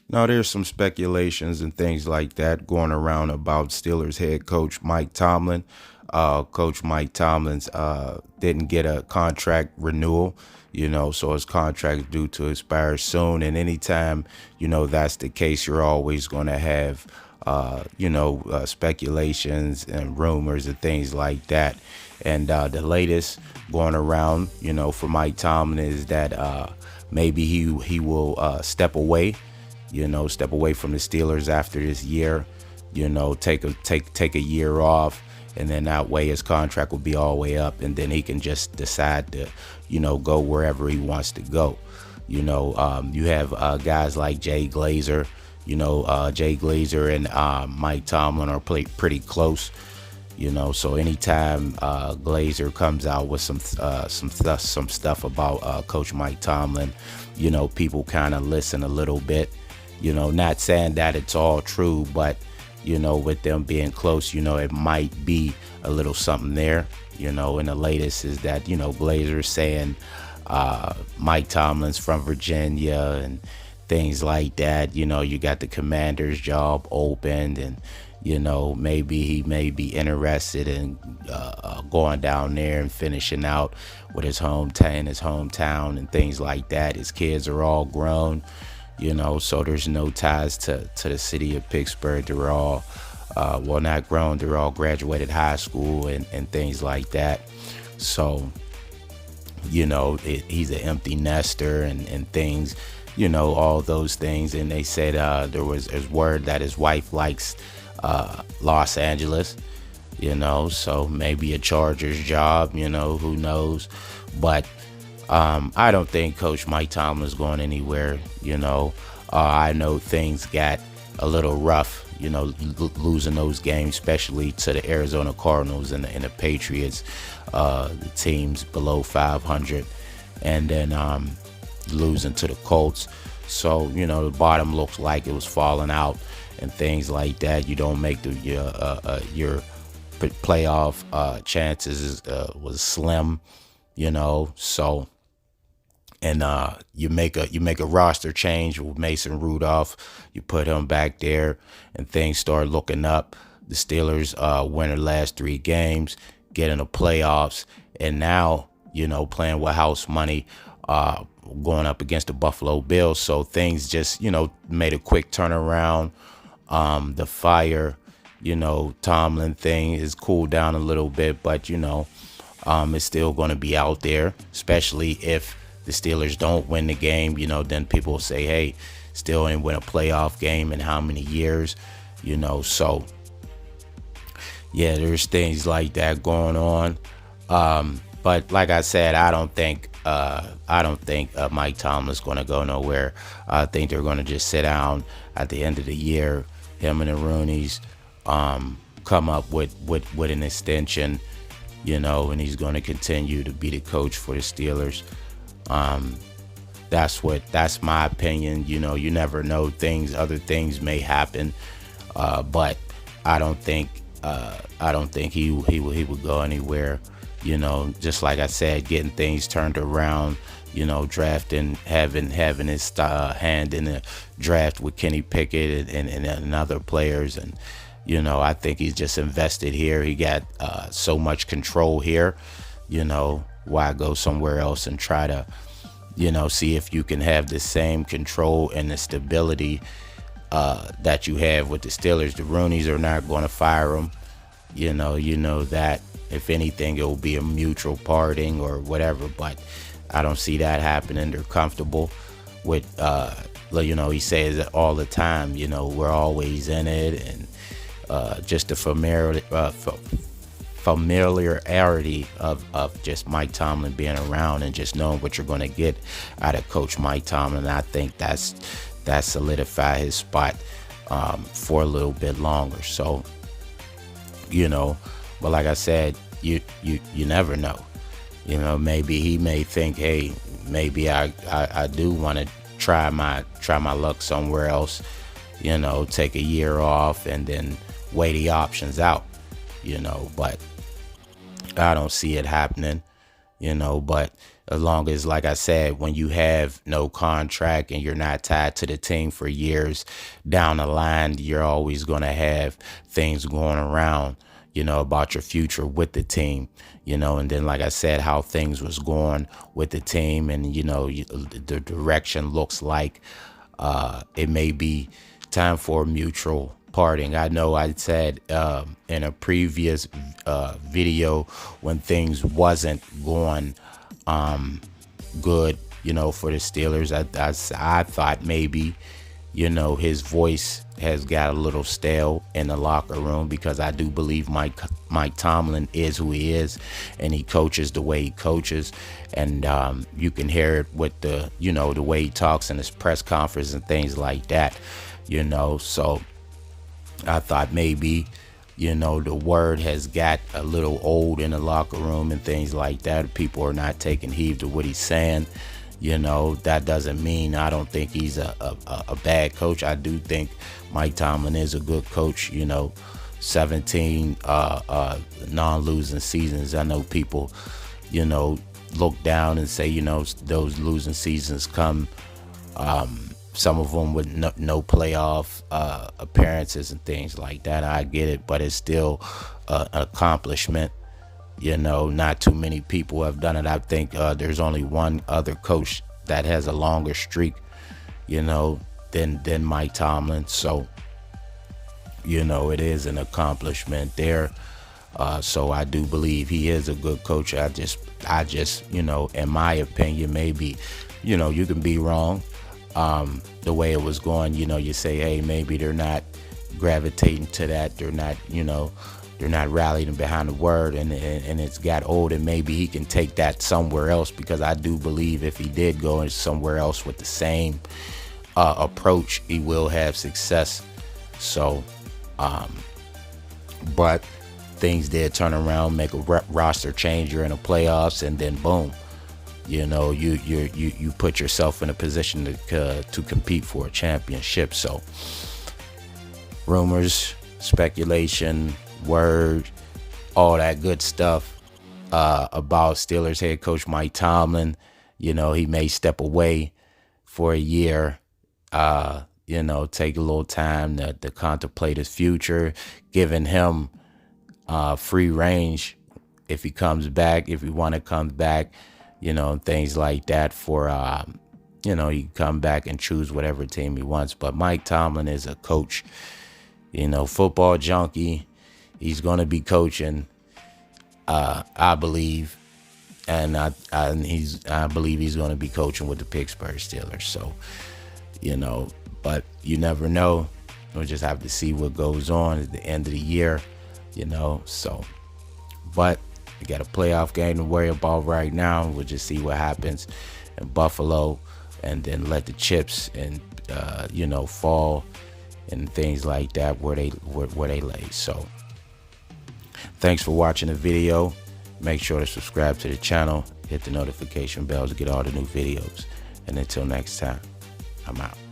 Now, there's some speculations and things like that going around about Steelers head coach Mike Tomlin. Coach Mike Tomlin's didn't get a contract renewal, so his contract is due to expire soon. And anytime, that's the case, you're always going to have, speculations and rumors and things like that. And the latest going around, for Mike Tomlin is that maybe he will step away from the Steelers after this year, take a year off, and then that way his contract will be all the way up, and then he can just decide to, go wherever he wants to go. You have guys like Jay Glazer. Jay Glazer and Mike Tomlin are pretty close. So anytime Glazer comes out with some stuff about Coach Mike Tomlin, people kind of listen a little bit. Not saying that it's all true, but with them being close, it might be a little something there. And the latest is that Glazer saying Mike Tomlin's from Virginia and things like that. You got the Commander's job opened, and maybe he may be interested in going down there and finishing out with his hometown and things like that. His kids are all grown, so there's no ties to the city of Pittsburgh. They're all, not grown, they're all graduated high school and things like that. So, he's an empty nester and things, all those things. And they said there's word that his wife likes Los Angeles, so maybe a Chargers job, who knows. But I don't think Coach Mike Tomlin is going anywhere. I know things got a little rough, losing those games, especially to the Arizona Cardinals and the Patriots, the teams below 500, and then losing to the Colts. So, the bottom looks like it was falling out and things like that. You don't make your playoff chances was slim, so. And you make a roster change with Mason Rudolph. You put him back there, and things start looking up. The Steelers win their last 3 games, get in the playoffs, and now playing with house money, going up against the Buffalo Bills. So things just made a quick turnaround. The fire, Tomlin thing is cooled down a little bit, but it's still going to be out there, especially if the Steelers don't win the game. Then people will say, hey, still ain't win a playoff game in how many years, so yeah, there's things like that going on. But like I said, I don't think Mike Tomlin's going to go nowhere. I think they're going to just sit down at the end of the year, him and the Rooneys, come up with an extension, and he's going to continue to be the coach for the Steelers. That's my opinion. You never know, other things may happen, but I don't think he would go anywhere. Just like I said, getting things turned around, drafting, having his hand in the draft with Kenny Pickett and other players. And, I think he's just invested here. He got so much control here, why go somewhere else and try to, see if you can have the same control and the stability that you have with the Steelers. The Rooneys are not going to fire him. That if anything, it will be a mutual parting or whatever, but I don't see that happening. They're comfortable with, he says it all the time, we're always in it, and just the familiarity of just Mike Tomlin being around and just knowing what you're going to get out of Coach Mike Tomlin. I think that solidified his spot for a little bit longer. So, but like I said, you never know. Maybe he may think, hey, maybe I do want to try my luck somewhere else. Take a year off and then weigh the options out. But I don't see it happening. But as long as, like I said, when you have no contract and you're not tied to the team for years down the line, you're always going to have things going around, about your future with the team, and then, like I said, how things was going with the team, and, the direction looks like it may be time for a mutual parting. I know I said in a previous video, when things wasn't going good, for the Steelers, I thought maybe, his voice has got a little stale in the locker room, because I do believe Mike Tomlin is who he is, and he coaches the way he coaches, and you can hear it with the the way he talks in his press conference and things like that, so I thought maybe the word has got a little old in the locker room and things like that. People are not taking heed to what he's saying. That doesn't mean I don't think he's a bad coach. I do think Mike Tomlin is a good coach. 17 non-losing seasons. I know people, look down and say, those losing seasons come, some of them with no playoff appearances and things like that. I get it, but it's still an accomplishment. Not too many people have done it. I think there's only one other coach that has a longer streak, than Mike Tomlin. So, it is an accomplishment there. So I do believe he is a good coach. I just, in my opinion, maybe, you can be wrong. The way it was going, you say, hey, maybe they're not gravitating to that. They're not, they're not rallying behind the word, and it's got old, and maybe he can take that somewhere else, because I do believe if he did go somewhere else with the same approach, he will have success. So, but things did turn around, make a roster change, you're in the playoffs, and then boom, you put yourself in a position to compete for a championship. So rumors, speculation, word, all that good stuff about Steelers head coach Mike Tomlin. He may step away for a year, take a little time to contemplate his future, giving him free range if he comes back, if he want to come back, things like that for, he can come back and choose whatever team he wants. But Mike Tomlin is a coach, football junkie. He's going to be coaching, I believe, and I believe he's going to be coaching with the Pittsburgh Steelers. So, but you never know. We'll just have to see what goes on at the end of the year, So, but we got a playoff game to worry about right now. We'll just see what happens in Buffalo, and then let the chips and fall and things like that where they lay. So, thanks for watching the video. Make sure to subscribe to the channel, hit the notification bell to get all the new videos. And until next time, I'm out.